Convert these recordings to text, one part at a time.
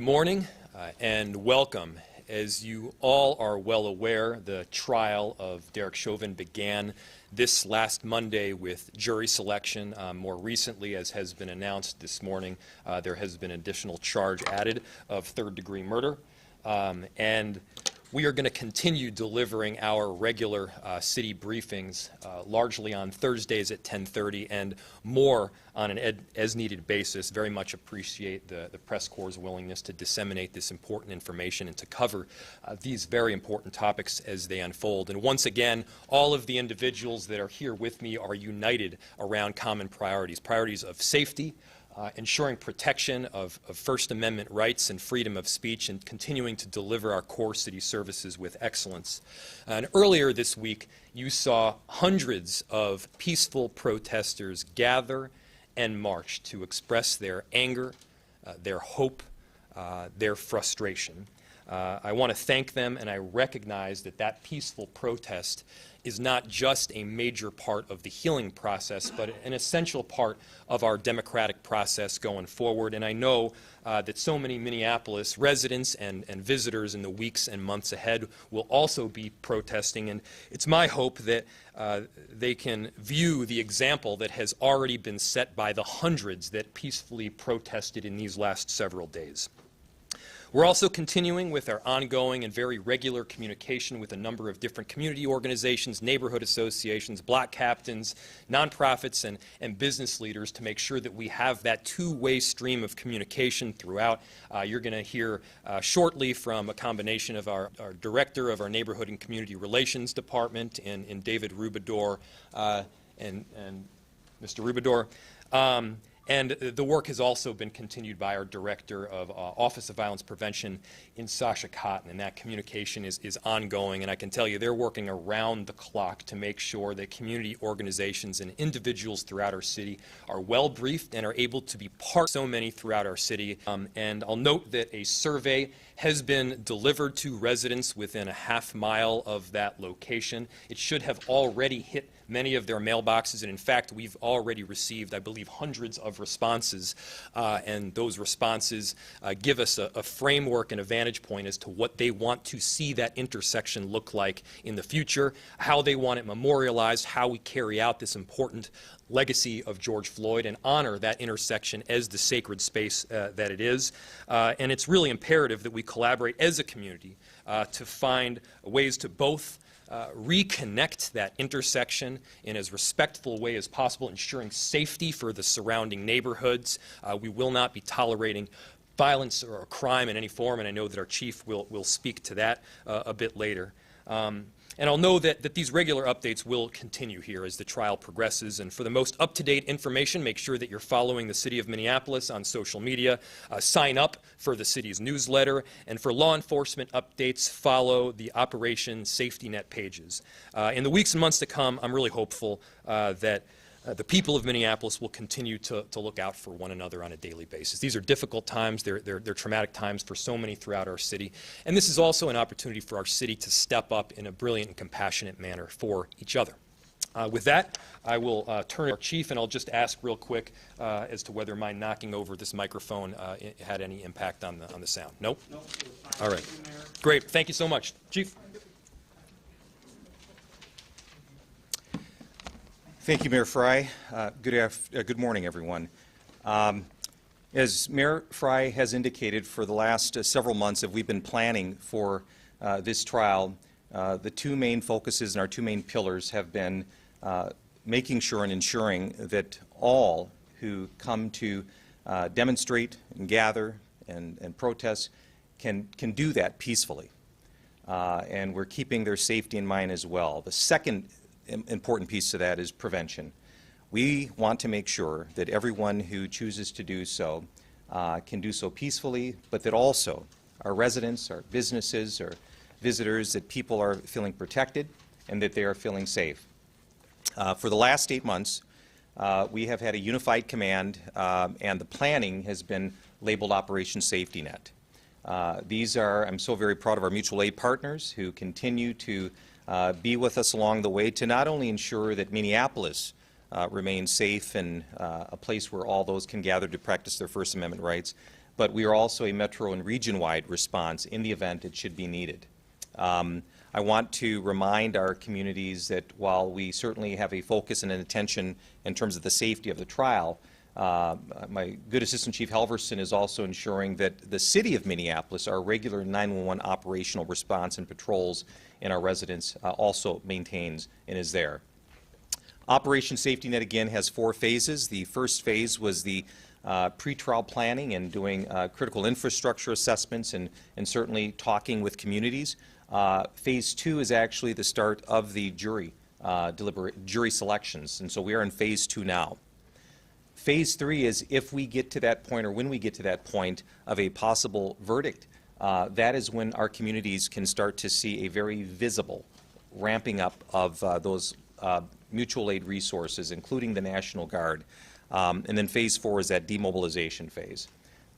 Good morning and welcome. As you all are well aware, the trial of Derek Chauvin began this last Monday with jury selection. More recently, as has been announced this morning, there has been an additional charge added of third-degree murder. And we are going to continue delivering our regular city briefings, largely on Thursdays at 10:30 and more on an as-needed basis. Very much appreciate the press corps' willingness to disseminate this important information and to cover these very important topics as they unfold. And once again, all of the individuals that are here with me are united around common priorities of safety, ensuring protection of First Amendment rights and freedom of speech, and continuing to deliver our core city services with excellence. And earlier this week, you saw hundreds of peaceful protesters gather and march to express their anger, their hope, their frustration. I want to thank them, and I recognize that that peaceful protest is not just a major part of the healing process, but an essential part of our democratic process going forward. And I know that so many Minneapolis residents and visitors in the weeks and months ahead will also be protesting. And it's my hope that they can view the example that has already been set by the hundreds that peacefully protested in these last several days. We're also continuing with our ongoing and very regular communication with a number of different community organizations, neighborhood associations, block captains, nonprofits, and business leaders to make sure that we have that two-way stream of communication throughout. You're going to hear shortly from a combination of our director of our Neighborhood and Community Relations Department in David Rubador and Mr. Rubador. And the work has also been continued by our Director of Office of Violence Prevention in Sasha Cotton, and that communication is ongoing. And I can tell you they're working around the clock to make sure that community organizations and individuals throughout our city are well briefed and are able to be part of so many throughout our city. And I'll note that a survey has been delivered to residents within a half-mile of that location. It should have already hit many of their mailboxes, and in fact, we've already received, I believe, hundreds of responses, and those responses give us a framework and a vantage point as to what they want to see that intersection look like in the future, how they want it memorialized, how we carry out this important legacy of George Floyd and honor that intersection as the sacred space that it is. And it's really imperative that we collaborate as a community to find ways to both reconnect that intersection in as respectful a way as possible, ensuring safety for the surrounding neighborhoods. We will not be tolerating violence or crime in any form, and I know that our chief will speak to that a bit later. And I'll know that these regular updates will continue here as the trial progresses. And for the most up-to-date information, make sure that you're following the City of Minneapolis on social media. Sign up for the city's newsletter. And for law enforcement updates, follow the Operation Safety Net pages. In the weeks and months to come, I'm really hopeful that the people of Minneapolis will continue to look out for one another on a daily basis. These are difficult times. They're traumatic times for so many throughout our city. And this is also an opportunity for our city to step up in a brilliant and compassionate manner for each other. With that, I will turn to our chief, and I'll just ask real quick as to whether my knocking over this microphone had any impact on the sound. Nope? Nope. All right. Great. Thank you so much. Chief. Thank you, Mayor Frey. Good morning, everyone. As Mayor Frey has indicated, for the last several months, we've been planning for this trial. The two main focuses and our two main pillars have been making sure and ensuring that all who come to demonstrate and gather and protest can do that peacefully. And we're keeping their safety in mind as well. The second important piece to that is prevention. We want to make sure that everyone who chooses to do so can do so peacefully, but that also our residents, our businesses, our visitors, that people are feeling protected and that they are feeling safe. For the last 8 months, we have had a unified command, and the planning has been labeled Operation Safety Net. I'm so very proud of our mutual aid partners who continue to be with us along the way to not only ensure that Minneapolis remains safe and a place where all those can gather to practice their First Amendment rights, but we are also a metro and region-wide response in the event it should be needed. I want to remind our communities that while we certainly have a focus and an attention in terms of the safety of the trial, my good Assistant Chief Halverson is also ensuring that the City of Minneapolis, our regular 911 operational response and patrols in our residents, also maintains and is there. Operation Safety Net, again, has 4 phases. The first phase was the pre-trial planning and doing critical infrastructure assessments and certainly talking with communities. Phase 2 is actually the start of the jury selections, and so we are in phase 2 now. Phase 3 is if we get to that point, or when we get to that point of a possible verdict, that is when our communities can start to see a very visible ramping up of those mutual aid resources, including the National Guard. And then phase 4 is that demobilization phase.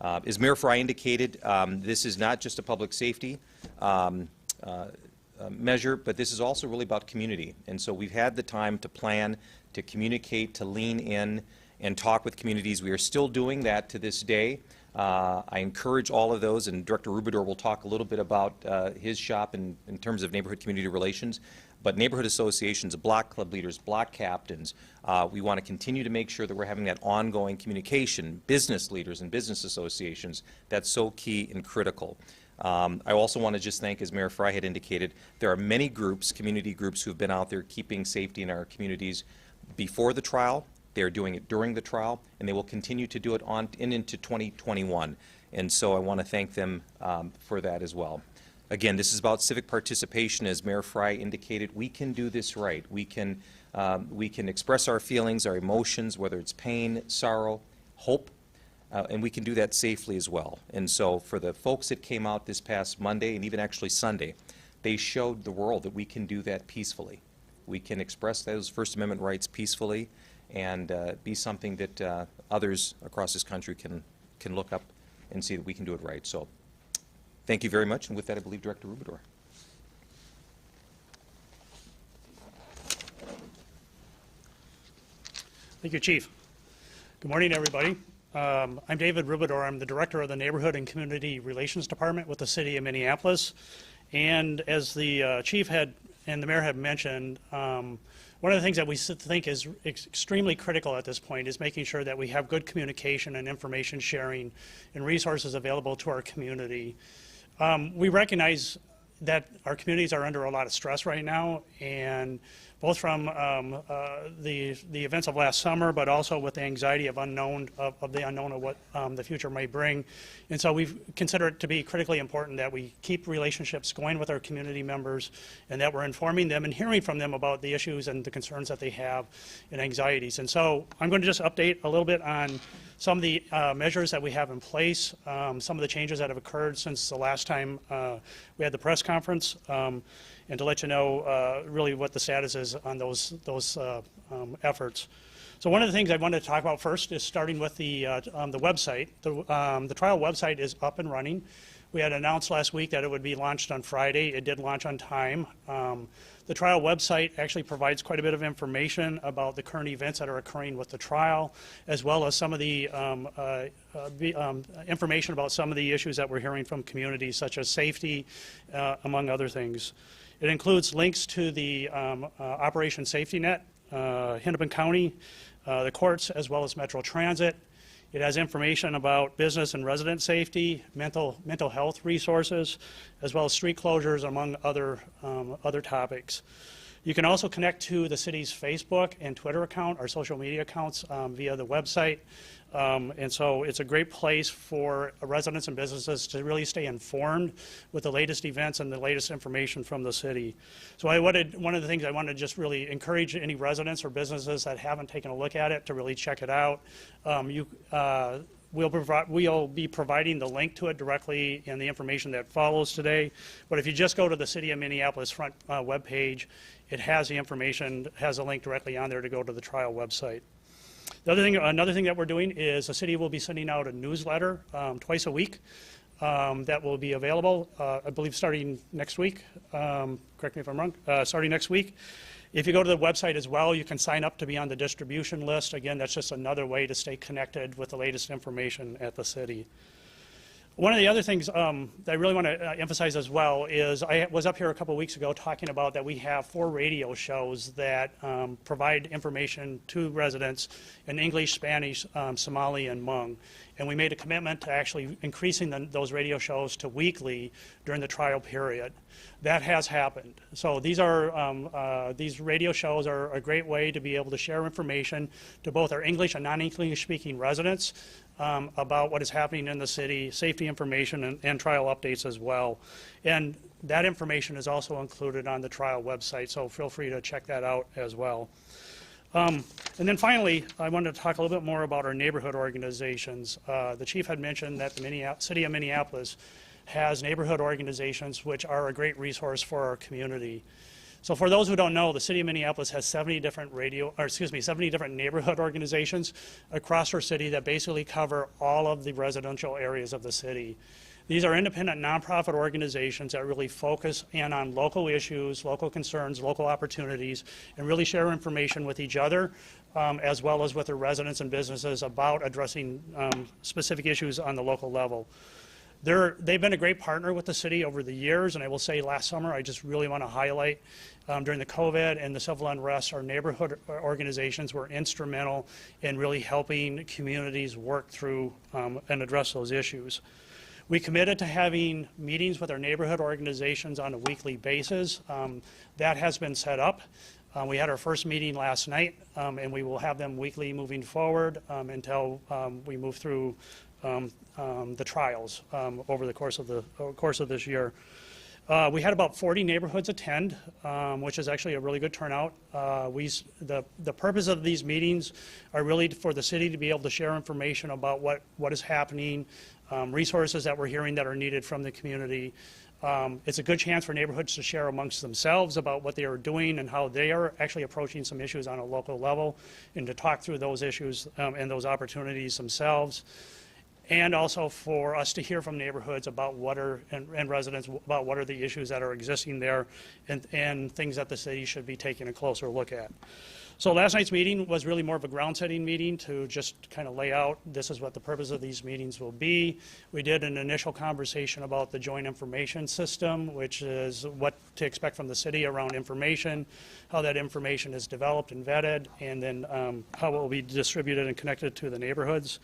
As Mayor Frey indicated, this is not just a public safety measure, but this is also really about community. And so we've had the time to plan, to communicate, to lean in and talk with communities. We are still doing that to this day. I encourage all of those, and Director Rubador will talk a little bit about his shop in terms of neighborhood community relations. But neighborhood associations, block club leaders, block captains, we want to continue to make sure that we're having that ongoing communication, business leaders and business associations, that's so key and critical. I also want to just thank, as Mayor Frey had indicated, there are many groups, community groups, who have been out there keeping safety in our communities before the trial. They are doing it during the trial, and they will continue to do it on into 2021. And so I want to thank them for that as well. Again, this is about civic participation. As Mayor Frey indicated, we can do this right. We can express our feelings, our emotions, whether it's pain, sorrow, hope, and we can do that safely as well. And so for the folks that came out this past Monday and even actually Sunday, they showed the world that we can do that peacefully. We can express those First Amendment rights peacefully and be something that others across this country can look up and see that we can do it right. So thank you very much, and with that I believe Director Rubador. Thank you, Chief. Good morning, everybody. I'm David Rubador. I'm the Director of the Neighborhood and Community Relations Department with the City of Minneapolis. And as the Chief and the Mayor have mentioned, one of the things that we think is extremely critical at this point is making sure that we have good communication and information sharing and resources available to our community. We recognize that our communities are under a lot of stress right now, and both from the events of last summer, but also with the anxiety of the unknown of what the future may bring. And so we consider it to be critically important that we keep relationships going with our community members, and that we're informing them and hearing from them about the issues and the concerns that they have and anxieties. And so I'm going to just update a little bit on some of the measures that we have in place, some of the changes that have occurred since the last time we had the press conference, and to let you know really what the status is on those efforts. So one of the things I wanted to talk about first is starting with the website. The trial website is up and running. We had announced last week that it would be launched on Friday. It did launch on time. The trial website actually provides quite a bit of information about the current events that are occurring with the trial, as well as some of the information about some of the issues that we're hearing from communities, such as safety, among other things. It includes links to the Operation Safety Net, Hennepin County, the courts, as well as Metro Transit. It has information about business and resident safety, mental health resources, as well as street closures, among other topics. You can also connect to the city's Facebook and Twitter account, our social media accounts, via the website. And so it's a great place for residents and businesses to really stay informed with the latest events and the latest information from the city. So one of the things I wanted to just really encourage any residents or businesses that haven't taken a look at it to really check it out. We'll be providing the link to it directly in the information that follows today. But if you just go to the City of Minneapolis front webpage, it has the information, has a link directly on there to go to the trial website. Another thing that we're doing is the city will be sending out a newsletter twice a week that will be available, I believe, starting next week. Correct me if I'm wrong. Starting next week. If you go to the website as well, you can sign up to be on the distribution list. Again, that's just another way to stay connected with the latest information at the city. One of the other things that I really want to emphasize as well is I was up here a couple weeks ago talking about that we have 4 radio shows that provide information to residents in English, Spanish, Somali, and Hmong. And we made a commitment to actually increasing those radio shows to weekly during the trial period. That has happened. So these radio shows are a great way to be able to share information to both our English and non-English speaking residents about what is happening in the city, safety information, and trial updates as well. And that information is also included on the trial website, so feel free to check that out as well. And then finally, I wanted to talk a little bit more about our neighborhood organizations. The chief had mentioned that the city of Minneapolis has neighborhood organizations which are a great resource for our community. So for those who don't know, the city of Minneapolis has 70 different neighborhood organizations across our city that basically cover all of the residential areas of the city. These are independent nonprofit organizations that really focus in on local issues, local concerns, local opportunities, and really share information with each other as well as with their residents and businesses about addressing specific issues on the local level. They've been a great partner with the city over the years, and I will say last summer I just really want to highlight during the COVID and the civil unrest, our neighborhood organizations were instrumental in really helping communities work through and address those issues. We committed to having meetings with our neighborhood organizations on a weekly basis. That has been set up. We had our first meeting last night, and we will have them weekly moving forward until we move through the trials over the course of this year. We had about 40 neighborhoods attend, which is actually a really good turnout. The purpose of these meetings are really for the city to be able to share information about what is happening, resources that we're hearing that are needed from the community. It's a good chance for neighborhoods to share amongst themselves about what they are doing and how they are actually approaching some issues on a local level, and to talk through those issues and those opportunities themselves. And also for us to hear from neighborhoods about and residents about what are the issues that are existing there and things that the city should be taking a closer look at. So last night's meeting was really more of a ground setting meeting to just kind of lay out this is what the purpose of these meetings will be. We did an initial conversation about the joint information system, which is what to expect from the city around information, how that information is developed and vetted, and then how it will be distributed and connected to the neighborhoods.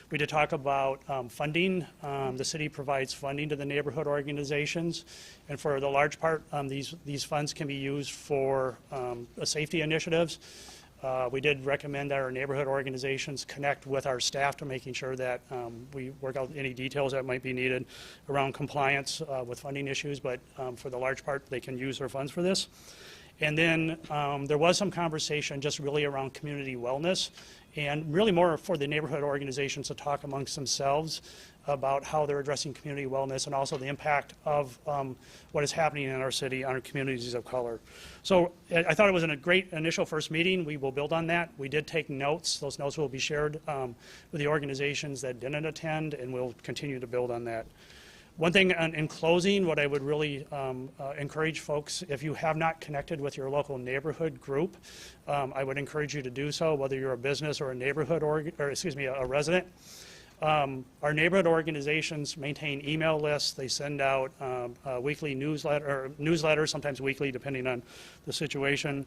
We did talk about funding. The city provides funding to the neighborhood organizations, and for the large part, these funds can be used for safety initiatives. We did recommend that our neighborhood organizations connect with our staff to making sure that we work out any details that might be needed around compliance with funding issues, but for the large part, they can use their funds for this. And then there was some conversation just really around community wellness, and really more for the neighborhood organizations to talk amongst themselves about how they're addressing community wellness and also the impact of what is happening in our city on our communities of color. So I thought it was a great initial first meeting. We will build on that. We did take notes. Those notes will be shared with the organizations that didn't attend, and we'll continue to build on that. One thing in closing, what I would really encourage folks, if you have not connected with your local neighborhood group, I would encourage you to do so, whether you're a business or a neighborhood a resident. Our neighborhood organizations maintain email lists. They send out weekly newsletters, sometimes weekly, depending on the situation.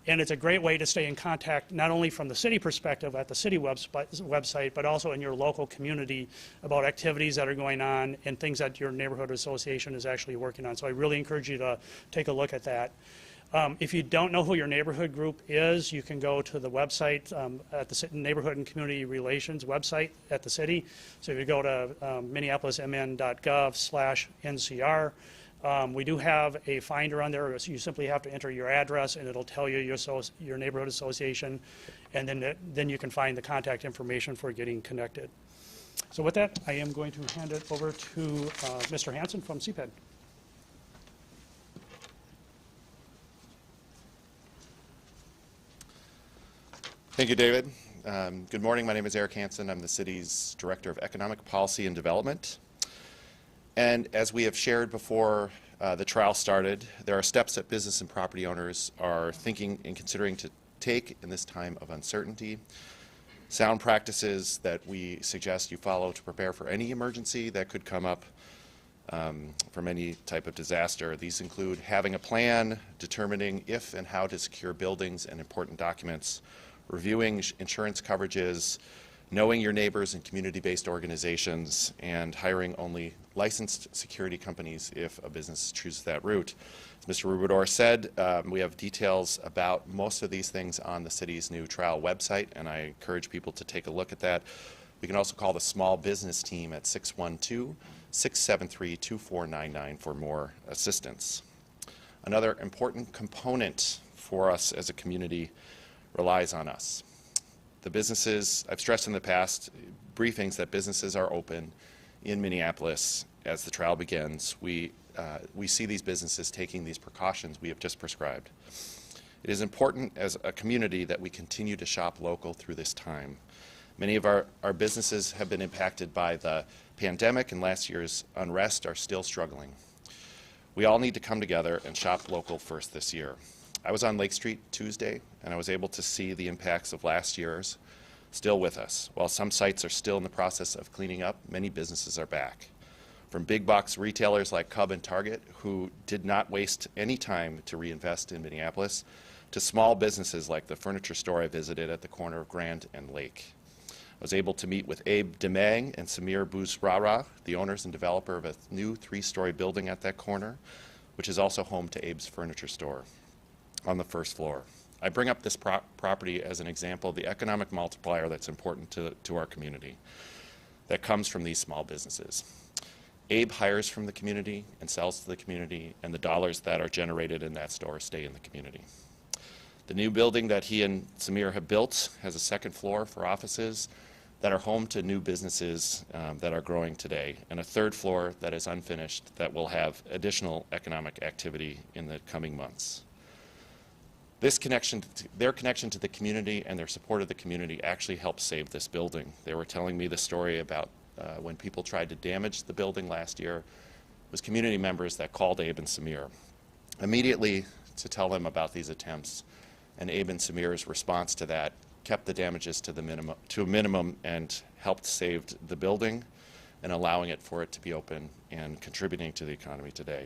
And it's a great way to stay in contact, not only from the city perspective at the city website, but also in your local community about activities that are going on and things that your neighborhood association is actually working on. So I really encourage you to take a look at that. If you don't know who your neighborhood group is, you can go to the website at the Neighborhood and Community Relations website at the city. So if you go to minneapolismn.gov/NCR, we do have a finder on there. So you simply have to enter your address, and it'll tell you your neighborhood association, and then you can find the contact information for getting connected. So with that, I am going to hand it over to Mr. Hansen from CPED. Thank you, David. Good morning. My name is Derek Chauvin. I'm the city's Director of Economic Policy and Development. And as we have shared before the trial started, there are steps that business and property owners are thinking and considering to take in this time of uncertainty. sound practices that we suggest you follow to prepare for any emergency that could come up from any type of disaster. These include having a plan, determining if and how to secure buildings and important documents, reviewing insurance coverages, knowing your neighbors and community-based organizations, and hiring only licensed security companies if a business chooses that route. As Mr. Rubador said, we have details about most of these things on the city's new trial website, and I encourage people to take a look at that. We can also call the small business team at 612-673-2499 for more assistance. Another important component for us as a community relies on us. The businesses, I've stressed in the past briefings that businesses are open in Minneapolis as the trial begins. We see these businesses taking these precautions we have just prescribed. It is important as a community that we continue to shop local through this time. Many of our businesses have been impacted by the pandemic, and last year's unrest are still struggling. We all need to come together and shop local first this year. I was on Lake Street Tuesday, and I was able to see the impacts of last year's still with us. While some sites are still in the process of cleaning up, many businesses are back. From big box retailers like Cub and Target, who did not waste any time to reinvest in Minneapolis, to small businesses like the furniture store I visited at the corner of Grand and Lake. I was able to meet with Abe Demang and Samir Bousrara, the owners and developer of a new 3-story building at that corner, which is also home to Abe's furniture store on the first floor. I bring up this property as an example of the economic multiplier that's important to our community that comes from these small businesses. Abe hires from the community and sells to the community, and the dollars that are generated in that store stay in the community. The new building that he and Samir have built has a second floor for offices that are home to new businesses that are growing today, and a third floor that is unfinished that will have additional economic activity in the coming months. This connection, their connection to the community and their support of the community actually helped save this building. They were telling me the story about when people tried to damage the building last year. It was community members that called Abe and Samir immediately to tell them about these attempts, and Abe and Samir's response to that kept the damages to a minimum and helped save the building and allowing it for it to be open and contributing to the economy today.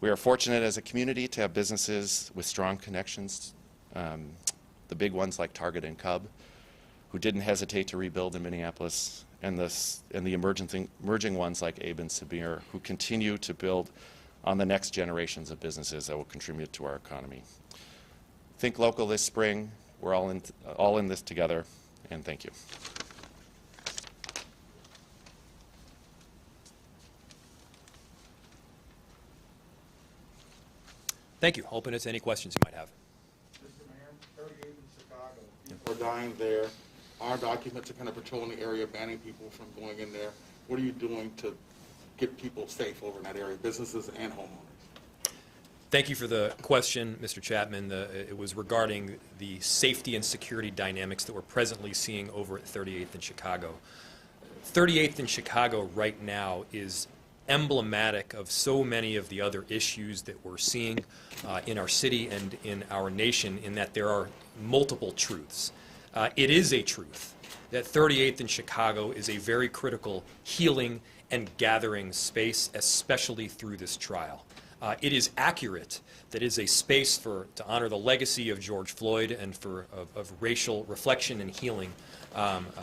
We are fortunate as a community to have businesses with strong connections, the big ones like Target and Cub, who didn't hesitate to rebuild in Minneapolis, and the emerging ones like Abe and Samir, who continue to build on the next generations of businesses that will contribute to our economy. Think local this spring. We're all in this together, and thank you. Thank you. Open it to any questions you might have. Mr. Mayor, 38 in Chicago. People are dying there. Our documents are kind of patrolling the area, banning people from going in there. What are you doing to get people safe over in that area, businesses and homeowners? Thank you for the question, Mr. Chapman. It was regarding the safety and security dynamics that we're presently seeing over at 38th in Chicago. 38th in Chicago right now is emblematic of so many of the other issues that we're seeing in our city and in our nation, in that there are multiple truths. It is a truth that 38th in Chicago is a very critical healing and gathering space, especially through this trial. It is accurate that it is a space to honor the legacy of George Floyd and of racial reflection and healing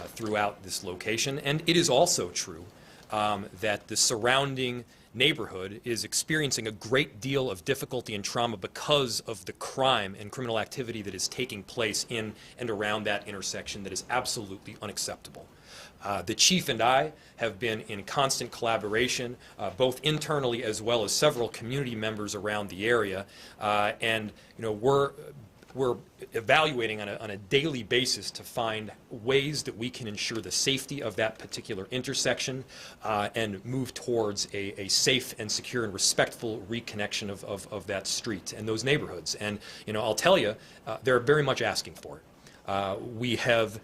throughout this location. And it is also true that the surrounding neighborhood is experiencing a great deal of difficulty and trauma because of the crime and criminal activity that is taking place in and around that intersection that is absolutely unacceptable. The chief and I have been in constant collaboration, both internally as well as several community members around the area, and we're evaluating on a daily basis to find ways that we can ensure the safety of that particular intersection and move towards a safe and secure and respectful reconnection of that street and those neighborhoods. And I'll tell you, they're very much asking for it. We have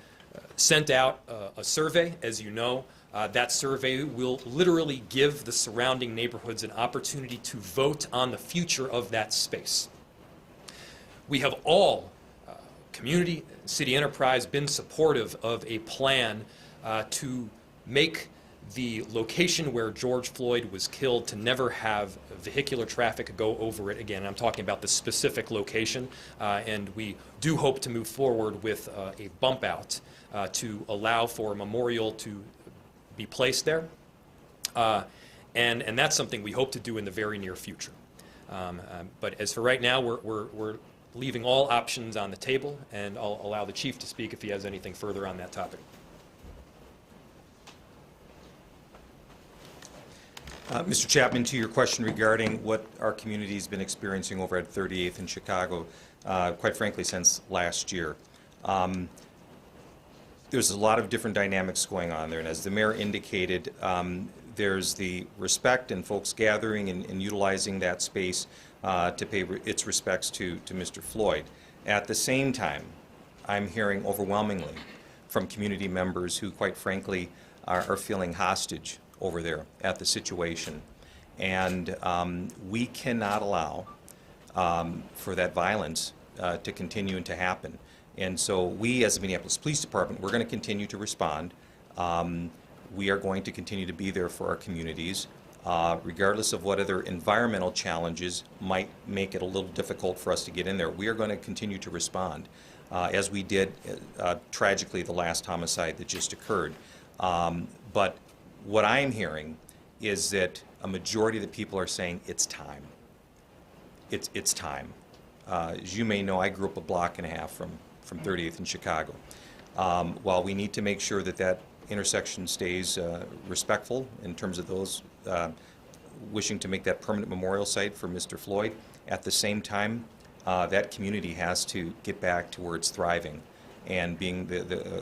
sent out a survey, as you know. That survey will literally give the surrounding neighborhoods an opportunity to vote on the future of that space. We have all community, city enterprise been supportive of a plan to make the location where George Floyd was killed to never have vehicular traffic go over it again. I'm talking about the specific location, and we do hope to move forward with a bump out to allow for a memorial to be placed there. And that's something we hope to do in the very near future. But as for right now, we're leaving all options on the table, and I'll allow the chief to speak if he has anything further on that topic. Mr. Chapman, to your question regarding what our community has been experiencing over at 38th in Chicago, quite frankly, since last year. There's a lot of different dynamics going on there, and as the mayor indicated, there's the respect and folks gathering and utilizing that space to pay its respects to Mr. Floyd. At the same time, I'm hearing overwhelmingly from community members who, quite frankly, are feeling hostage over there at the situation. And we cannot allow for that violence to continue and to happen. And so we, as the Minneapolis Police Department, we're going to continue to respond. We are going to continue to be there for our communities, regardless of what other environmental challenges might make it a little difficult for us to get in there. We are going to continue to respond, as we did tragically the last homicide that just occurred. But what I'm hearing is that a majority of the people are saying it's time. It's time. As you may know, I grew up a block and a half from 38th in Chicago. While we need to make sure that that intersection stays respectful in terms of those wishing to make that permanent memorial site for Mr. Floyd, at the same time, that community has to get back to where it's thriving and being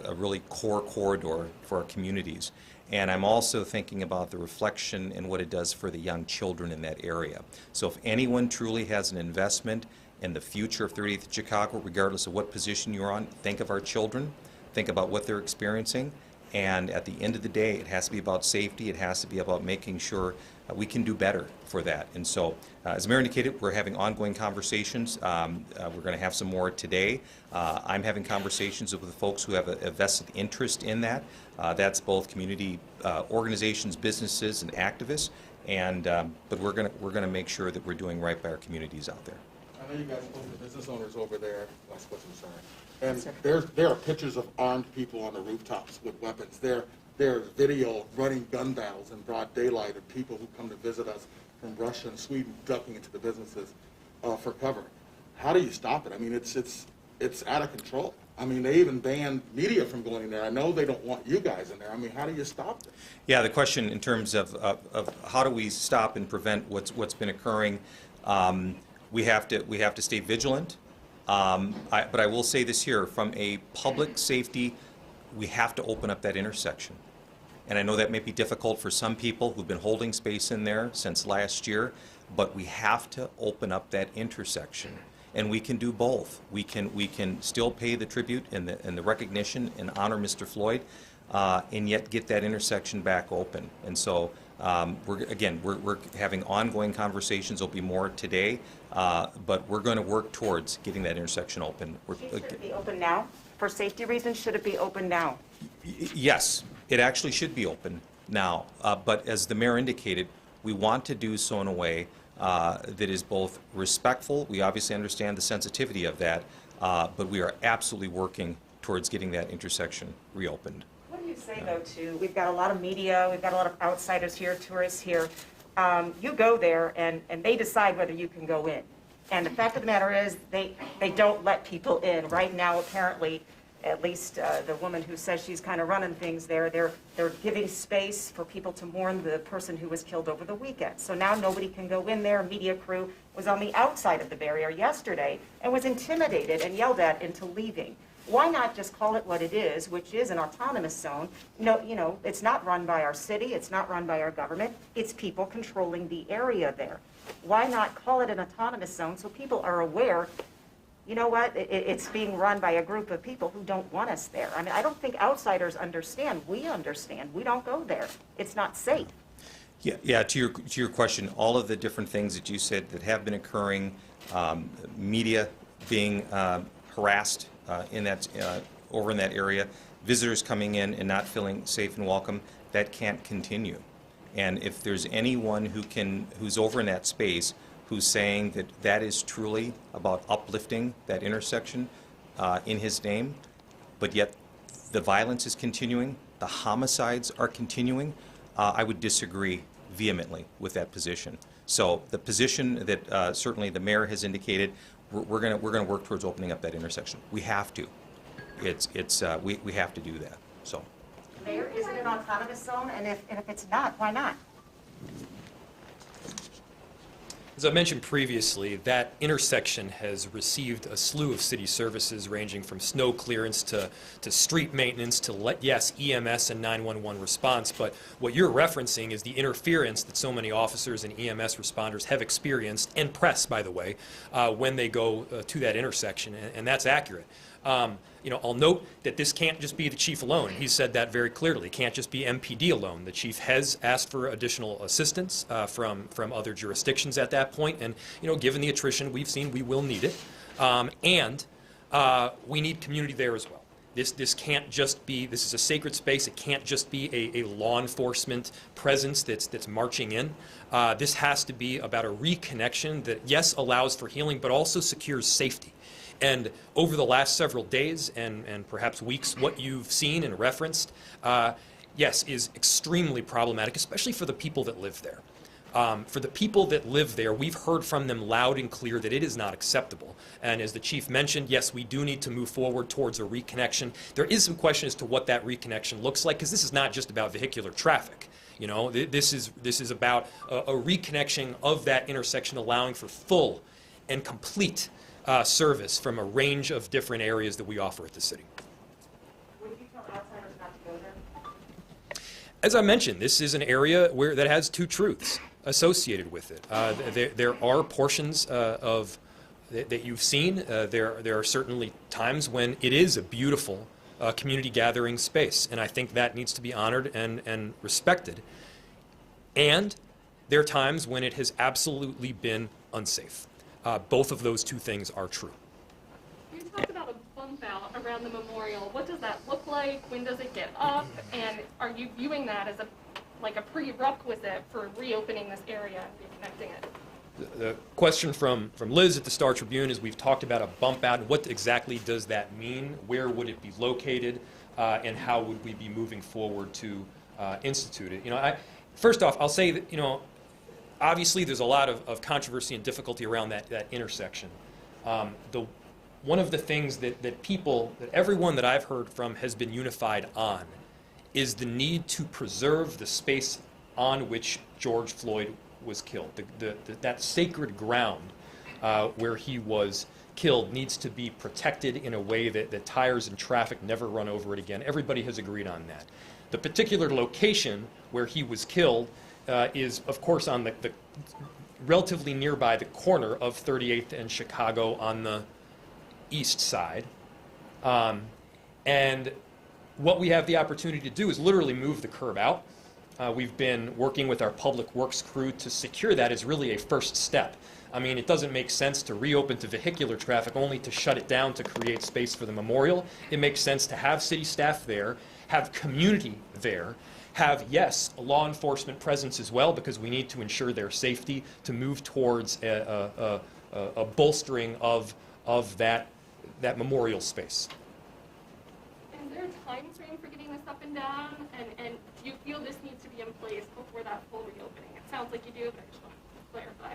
a really core corridor for our communities. And I'm also thinking about the reflection and what it does for the young children in that area. So if anyone truly has an investment in the future of 38th Chicago, regardless of what position you're on, think of our children, think about what they're experiencing, and at the end of the day, it has to be about safety, it has to be about making sure we can do better for that. And so, as the mayor indicated, we're having ongoing conversations. We're going to have some more today. I'm having conversations with the folks who have a vested interest in that. That's both community organizations, businesses, and activists. And but we're going to make sure that we're doing right by our communities out there. I know you guys spoke to business owners over there. Last question, sorry. And there are pictures of armed people on the rooftops with weapons. There's video running gun battles in broad daylight of people who come to visit us from Russia and Sweden ducking into the businesses for cover. How do you stop it? I mean, it's out of control. I mean, they even banned media from going in there. I know they don't want you guys in there. I mean, how do you stop it? Yeah, the question in terms of how do we stop and prevent what's been occurring, we have to stay vigilant. But I will say this here, from a public safety, we have to open up that intersection. And I know that may be difficult for some people who've been holding space in there since last year, but we have to open up that intersection. And we can do both. We can still pay the tribute and the recognition and honor Mr. Floyd, and yet get that intersection back open. And so we're having ongoing conversations. There'll be more today, but we're going to work towards getting that intersection open. Should it be open now? For safety reasons, should it be open now? Yes, it actually should be open now. But as the mayor indicated, we want to do so in a way that is both respectful. We obviously understand the sensitivity of that, but we are absolutely working towards getting that intersection reopened. What do you say, though, to, we've got a lot of media, we've got a lot of outsiders here, tourists here. You go there, and they decide whether you can go in. And the fact of the matter is, they don't let people in. Right now, apparently, at least the woman who says she's kind of running things there, they're giving space for people to mourn the person who was killed over the weekend. So now nobody can go in there. A media crew was on the outside of the barrier yesterday and was intimidated and yelled at into leaving. Why not just call it what it is, which is an autonomous zone? No, you know, it's not run by our city, it's not run by our government, it's people controlling the area there. Why not call it an autonomous zone so people are aware, you know what, it's being run by a group of people who don't want us there. I mean, I don't think outsiders understand. We understand. We don't go there. It's not safe. Yeah. To your question, all of the different things that you said that have been occurring, media being harassed over in that area, visitors coming in and not feeling safe and welcome, that can't continue. And if there's anyone who's over in that space who's saying that that is truly about uplifting that intersection in his name, but yet the violence is continuing, the homicides are continuing, I would disagree vehemently with that position. So the position that certainly the mayor has indicated, we're going to work towards opening up that intersection. We have to. We have to do that. So. Mayor, is it an autonomous zone? And if it's not, why not? As I mentioned previously, that intersection has received a slew of city services ranging from snow clearance to street maintenance to, yes, EMS and 911 response. But what you're referencing is the interference that so many officers and EMS responders have experienced, and press, by the way, when they go to that intersection, and that's accurate. I'll note that this can't just be the chief alone. He said that very clearly. It can't just be MPD alone. The chief has asked for additional assistance from other jurisdictions at that point, and given the attrition we've seen, we will need it, and we need community there as well. This can't just be. This is a sacred space. It can't just be a law enforcement presence that's marching in. This has to be about a reconnection that, yes, allows for healing, but also secures safety. And over the last several days and perhaps weeks, what you've seen and referenced, yes, is extremely problematic, especially for the people that live there. For the people that live there, we've heard from them loud and clear that it is not acceptable. And as the chief mentioned, yes, we do need to move forward towards a reconnection. There is some question as to what that reconnection looks like, because this is not just about vehicular traffic. This is about a reconnection of that intersection, allowing for full and complete service from a range of different areas that we offer at the city. Would you tell outsiders not to go there? As I mentioned, this is an area that has two truths associated with it. There are portions that you've seen. There are certainly times when it is a beautiful community gathering space, and I think that needs to be honored and respected. And there are times when it has absolutely been unsafe. Both of those two things are true. You talked about a bump out around the memorial. What does that look like? When does it get up? And are you viewing that as a prerequisite for reopening this area and reconnecting it? The question from Liz at the Star Tribune is, we've talked about a bump out. What exactly does that mean? Where would it be located? And how would we be moving forward to institute it? First off, I'll say that, obviously, there's a lot of controversy and difficulty around that intersection. One of the things that everyone that I've heard from has been unified on is the need to preserve the space on which George Floyd was killed. That sacred ground where he was killed needs to be protected in a way that tires and traffic never run over it again. Everybody has agreed on that. The particular location where he was killed is, of course, on the relatively nearby the corner of 38th and Chicago on the east side. And what we have the opportunity to do is literally move the curb out. We've been working with our public works crew to secure that as really a first step. I mean, it doesn't make sense to reopen to vehicular traffic only to shut it down to create space for the memorial. It makes sense to have city staff there, have community there, have, yes, a law enforcement presence as well, because we need to ensure their safety, to move towards a bolstering of that memorial space. Is there a time frame for getting this up and down? And do you feel this needs to be in place before that full reopening? It sounds like you do, but I just want to clarify.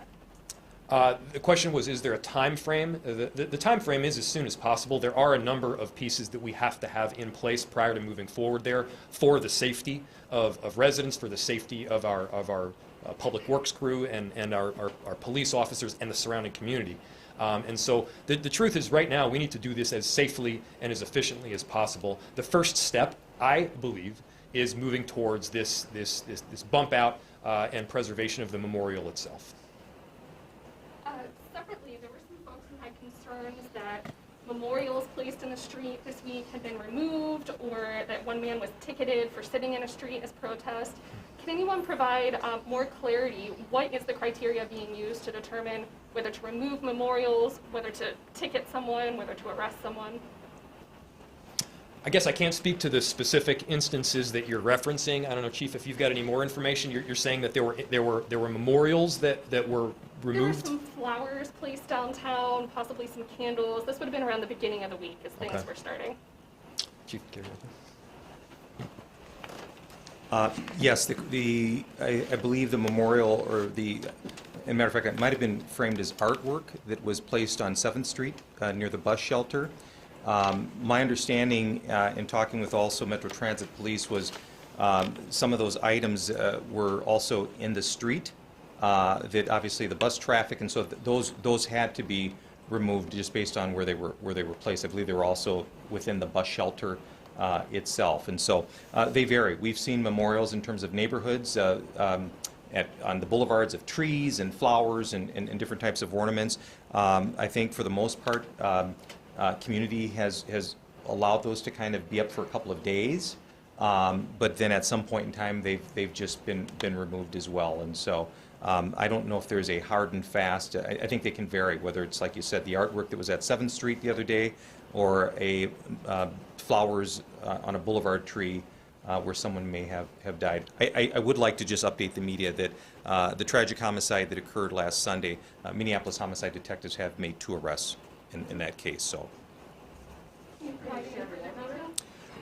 The question was, is there a time frame? The time frame is as soon as possible. There are a number of pieces that we have to have in place prior to moving forward there for the safety of residents, for the safety of our public works crew and our police officers and the surrounding community. And so the truth is, right now we need to do this as safely and as efficiently as possible. The first step, I believe, is moving towards this bump out and preservation of the memorial itself. Separately, there were some folks who had concerns that memorials placed in the street this week had been removed, or that one man was ticketed for sitting in a street as protest. Can anyone provide more clarity? What is the criteria being used to determine whether to remove memorials, whether to ticket someone, whether to arrest someone? I guess I can't speak to the specific instances that you're referencing. I don't know, Chief, if you've got any more information. You're saying that there were memorials that were There were removed? some flowers placed downtown, possibly some candles. This would have been around the beginning of the week as things Okay. were starting. Chief Gary. Yes, I believe the memorial, or as a matter of fact, it might have been framed as artwork that was placed on 7th Street near the bus shelter. My understanding, in talking with also Metro Transit Police, was some of those items were also in the street, that obviously the bus traffic, and so those had to be removed just based on where they were placed. I believe they were also within the bus shelter itself, and so they vary. We've seen memorials in terms of neighborhoods on the boulevards of trees and flowers and different types of ornaments. I think for the most part, community has allowed those to kind of be up for a couple of days, but then at some point in time they've just been removed as well. And so I don't know if there's a hard and fast. I think they can vary, whether it's, like you said, the artwork that was at 7th Street the other day, or a flowers on a boulevard tree where someone may have died. I would like to just update the media that the tragic homicide that occurred last Sunday, Minneapolis homicide detectives have made 2 arrests in that case. So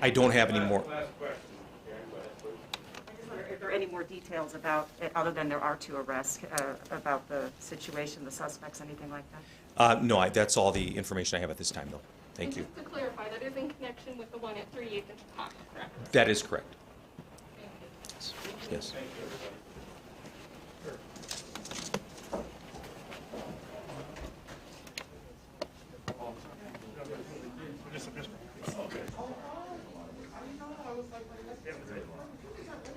I don't have any more. I just wonder if there are any more details about it, other than there are 2 arrests, about the situation, the suspects, anything like that? No, that's all the information I have at this time, though. Thank you. Just to clarify, that is in connection with the one at 38th and Chicago, correct? That is correct. Yes.